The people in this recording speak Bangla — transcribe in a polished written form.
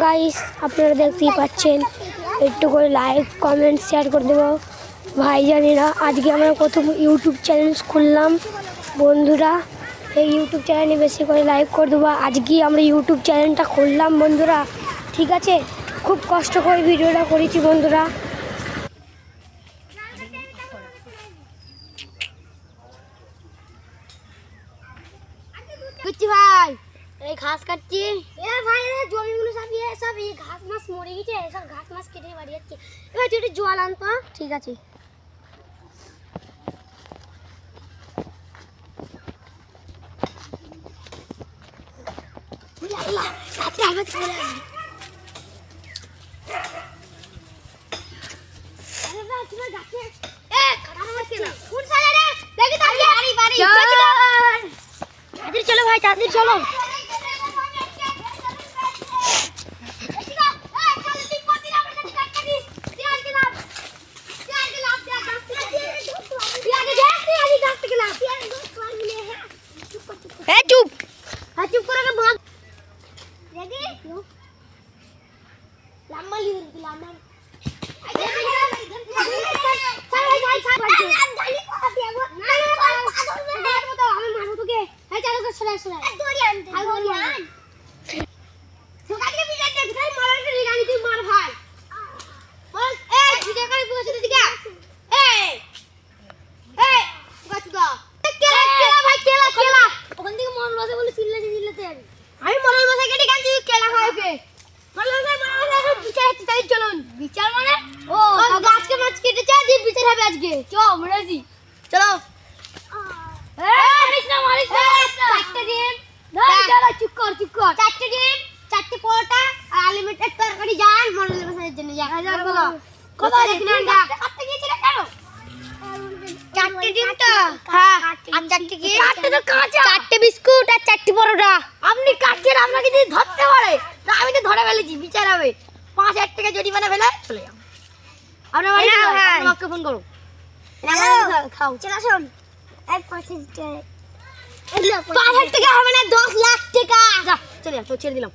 গাইস আপনারা দেখতেই পাচ্ছেন, একটু করে লাইক কমেন্ট শেয়ার করে দেবো ভাইজানেরা। আজকে আমরা প্রথম ইউটিউব চ্যানেল খুললাম বন্ধুরা, এই ইউটিউব চ্যানেলে বেশি করে লাইক করে দেবো। আজকে আমরা ইউটিউব চ্যানেলটা খুললাম বন্ধুরা, ঠিক আছে? খুব কষ্ট করে ভিডিওটা করেছি বন্ধুরা। ভাই এই ঘাস কাটছি। ভাই জমিগুলো সব সব এই ঘাস মাছ মরে গেছে, সব ঘাস মাছ কেটে বাড়ি যাচ্ছে। এবার একটু জল আনতো। ঠিক আছে। চলো ভাই তাড়াতাড়ি চলো। চুপ চুপ করে রেডি লম্বা লিয়ে লম্বা আমি মনের মাথায় কেটে গান তুই কেলা খাওয়াকে বিচার মানে ও গাছকে মাছ কেটেছে দিয়ে বিচার হবে আজকে। চল মরাজি চলো। চারটে ডিম চুপ কর চারটে ডিম, চারটে পরোটা আর আনলিমিটেড তরকারি জান মনের মাথায় জন্য কত কাটতে গিয়েছিল কেন? চারটে ডিম তো হ্যাঁ, আর চারটে কি? চারটে তো কাঁচা, চারটে বিস্কুট আর চারটে পরোটা। আপনি কাটছেন, আপনাকে যদি ধরতে পারে না আমি তো ধরে ফেলেছি, বিচার হবে। 5,000 টাকা জরিমানা ফেলে চলে যাও। আপনার বাড়ি আমাকে ফোন করো। খাও চলে আসুন। 5,000 টাকা হবে না, 10 লাখ টাকা। চলে যাও, তো ছেড়ে দিলাম।